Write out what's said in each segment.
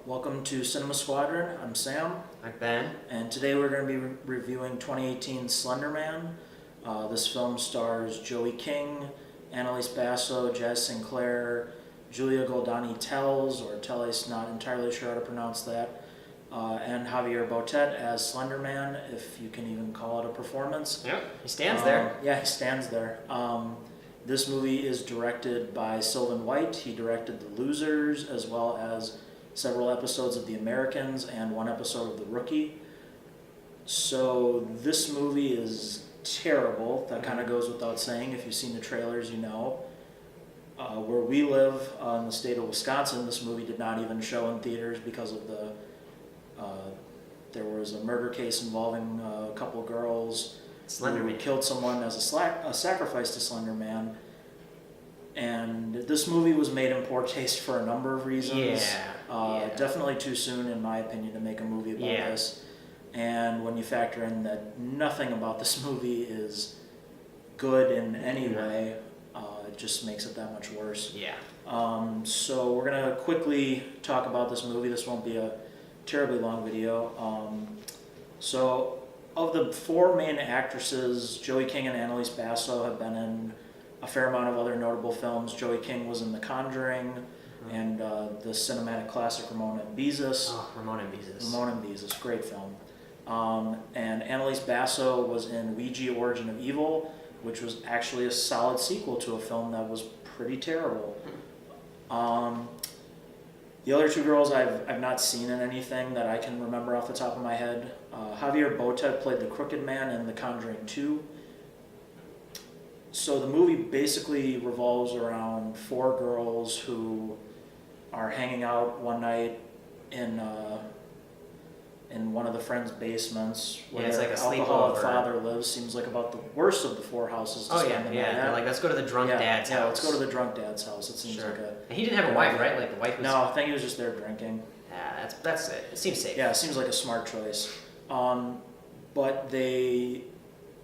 Welcome to Cinema Squadron. I'm Sam. I'm Ben. And today we're going to be reviewing 2018 Slender Man. This film stars Joey King, Annalise Basso, Jazz Sinclair, Julia Goldani Telles, or Telles, not entirely sure how to pronounce that, and Javier Botet as Slender Man, if you can even call it a performance. Yep, he stands there. Yeah, he stands there. This movie is directed by Sylvan White. He directed The Losers, as well as several episodes of The Americans and one episode of The Rookie. So this movie is terrible. That kind of goes without saying. If you've seen the trailers, you know. Where we live in the state of Wisconsin, this movie did not even show in theaters because of there was a murder case involving a couple girls who killed someone as a sacrifice to Slender Man. And this movie was made in poor taste for a number of reasons. Definitely too soon, in my opinion, to make a movie about this. And when you factor in that nothing about this movie is good in any way, it just makes it that much worse. So we're going to quickly talk about this movie. This won't be a terribly long video. So of the four main actresses, Joey King and Annalise Basso have been in a fair amount of other notable films. Joey King was in The Conjuring and the cinematic classic Ramona and Beezus. Ramona and Beezus. Ramona and Beezus, great film. And Annalise Basso was in Ouija Origin of Evil, which was actually a solid sequel to a film that was pretty terrible. The other two girls I've not seen in anything that I can remember off the top of my head. Javier Botet played the Crooked Man in The Conjuring 2. So the movie basically revolves around four girls who are hanging out one night in one of the friends' basements where their alcoholic father lives. Seems like about the worst of the four houses to spend the night at. They're like, let's go to the drunk dad's house. Yeah, let's go to the drunk dad's house. It seems like a... And he didn't have a wife, right? Like the wife was... No, I think he was just there drinking. Yeah, that's it. It seems safe. Yeah, it seems like a smart choice. But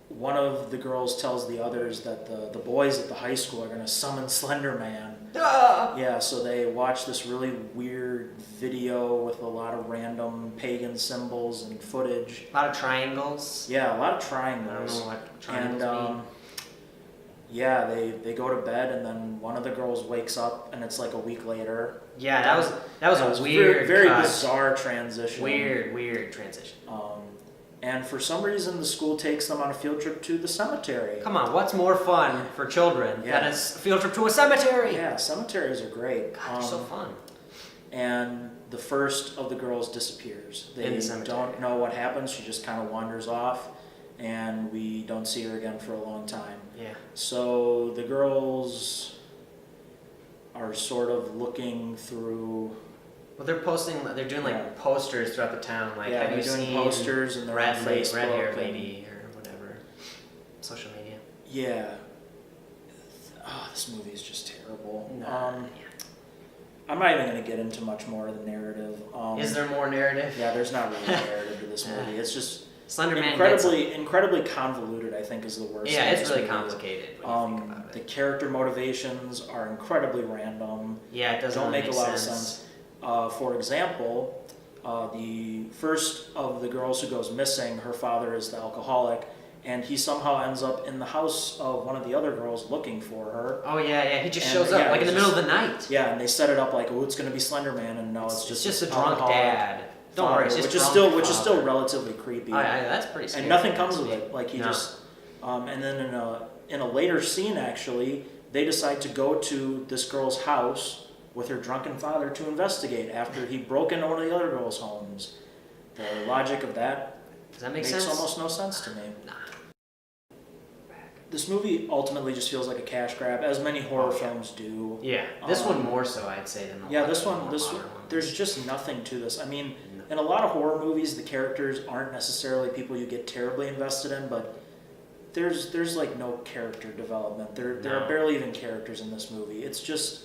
one of the girls tells the others that the boys at the high school are going to summon Slender Man. Yeah, so they watch this really weird video with a lot of random pagan symbols and footage. A lot of triangles. Yeah, a lot of triangles. I don't know what triangles mean. Yeah, they go to bed, and then one of the girls wakes up, and it's like a week later. Yeah, that was a weird, very bizarre transition. Weird transition. And for some reason, the school takes them on a field trip to the cemetery. Come on, what's more fun for children than a field trip to a cemetery? Yeah, cemeteries are great. God, they're so fun. And the first of the girls disappears. They don't know what happens. She just kind of wanders off, and we don't see her again for a long time. Yeah. So the girls are sort of looking through... Well, they're doing like posters throughout the town. Like, have you seen posters and red hair lady or whatever? Social media. Yeah. Oh, this movie is just terrible. I'm not even going to get into much more of the narrative. Is there more narrative? Yeah, there's not really a narrative to this movie. It's just Slender Man incredibly convoluted, I think, is the worst. Yeah, it's really complicated when you think about it. The character motivations are incredibly random. Yeah, it doesn't make a lot of sense. For example, the first of the girls who goes missing, her father is the alcoholic, and he somehow ends up in the house of one of the other girls looking for her. Oh yeah, he just shows up like in the middle of the night. Yeah, and they set it up like, oh, it's going to be Slender Man, and no, it's just a drunk dad. Don't worry, it's just which is still relatively creepy. Oh, yeah, that's pretty scary. And nothing comes of it. Like and then in a later scene, actually, they decide to go to this girl's house with her drunken father to investigate after he broke into one of the other girls' homes. The logic of that makes almost no sense to me. Nah. This movie ultimately just feels like a cash grab, as many horror films do. Yeah, this one more so, I'd say, than this one, there's just nothing to this. I mean, in a lot of horror movies, the characters aren't necessarily people you get terribly invested in, but there's like no character development. There are barely even characters in this movie. It's just...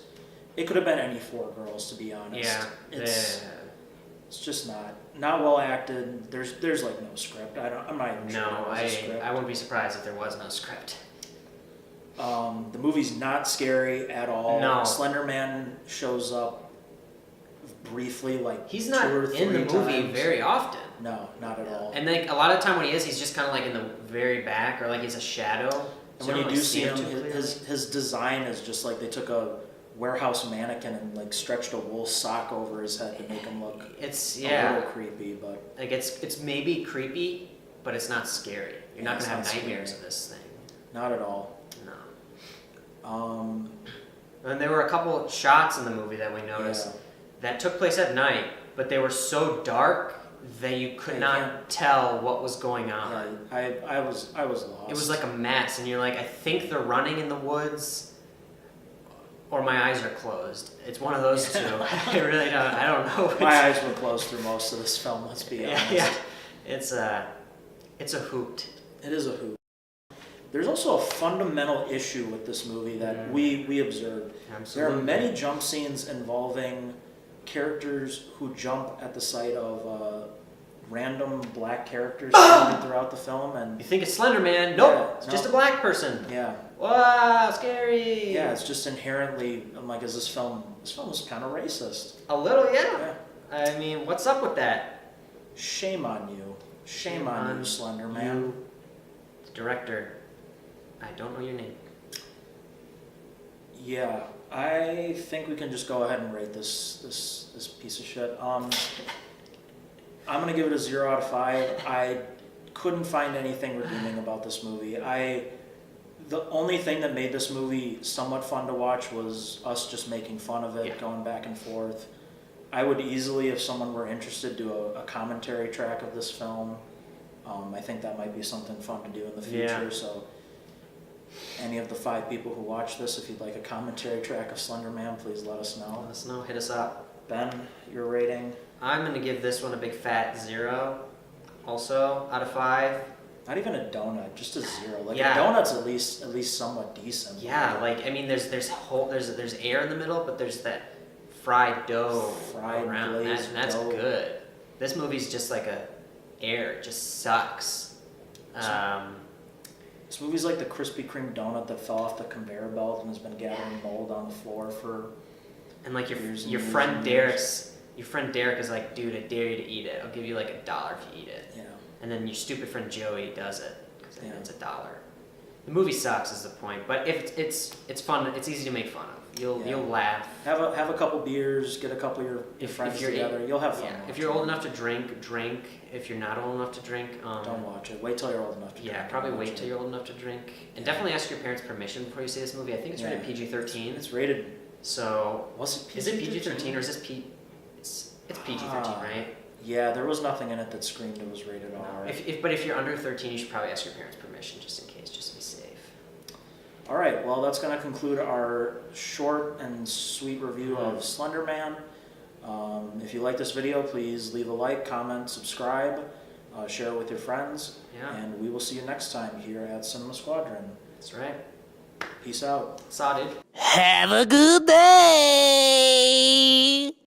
It could have been any four girls, to be honest. Yeah, it's just not well acted. There's like no script. I'm not even sure there was a script. I wouldn't be surprised if there was no script. The movie's not scary at all. No. Slender Man shows up briefly, like he's 2 not or 3 in the movie times. very often. No, not at all. And like a lot of the time when he is, he's just kind of like in the very back, or like he's a shadow. And So when you don't do really see him, too clearly. his design is just like they took a warehouse mannequin and like stretched a wool sock over his head to make him look It's a little creepy. But like it's maybe creepy, but it's not scary. You're not it's gonna have not nightmares scary. of this thing. not at all. No. And there were a couple shots in the movie that we noticed that took place at night, but they were so dark that you could not tell what was going on. Yeah, I was lost. It was like a mess, and you're like, I think they're running in the woods, or my eyes are closed. It's one of those two. I really don't. I don't know. My eyes were closed through most of this film. Let's be honest. Yeah. It's a hoot. It is a hoot. There's also a fundamental issue with this movie that we observed. Absolutely. There are many jump scenes involving characters who jump at the sight of random black characters scattered throughout the film, and You think it's Slender Man? Nope, it's just a black person. Yeah. Wow, scary. Yeah, it's just inherently. I'm like, is this film? This film is kind of racist. A little, yeah. Yeah. I mean, what's up with that? Shame on you. Shame on you, Slender Man. The director. I don't know your name. Yeah, I think we can just go ahead and rate this piece of shit. I'm gonna give it a 0 out of 5. I couldn't find anything redeeming about this movie. The only thing that made this movie somewhat fun to watch was us just making fun of it, going back and forth. I would easily, if someone were interested, do a commentary track of this film. I think that might be something fun to do in the future. Yeah. So, any of the 5 people who watch this, if you'd like a commentary track of Slender Man, please let us know. Let us know. Hit us up. Ben, your rating? I'm gonna give this one a big fat 0. Also, out of 5. Not even a donut, just a 0. Like Yeah. a donut's at least somewhat decent. Yeah, like I mean, there's air in the middle, but there's that fried dough around, and that's dough. good. This movie's just like air. It just sucks. This movie's like the Krispy Kreme donut that fell off the conveyor belt and has been gathering mold on the floor for. And like years and your years friend and Derek's, your friend Derek is like, dude, I dare you to eat it. I'll give you like $1 if you eat it. Yeah. And then your stupid friend Joey does it because it's $1. The movie sucks is the point, but if it's fun, it's easy to make fun of. You'll laugh. Have a couple beers, get a couple of your friends together. You'll have fun. Yeah. If you're old enough to drink, drink. If you're not old enough to drink, don't watch it. Wait till you're old enough to drink. Yeah, probably wait till you're old enough to drink, and definitely ask your parents' permission before you see this movie. I think it's rated PG-13. It's rated. So Was it? Is it PG-13 or is this It's PG-13, right? Yeah, there was nothing in it that screamed it was rated R. But if you're under 13, you should probably ask your parents' permission just in case, just to be safe. All right, well, that's going to conclude our short and sweet review of Slender Man. If you like this video, please leave a like, comment, subscribe, share it with your friends. Yeah. And we will see you next time here at Cinema Squadron. That's right. Peace out. Saw, dude. Have a good day.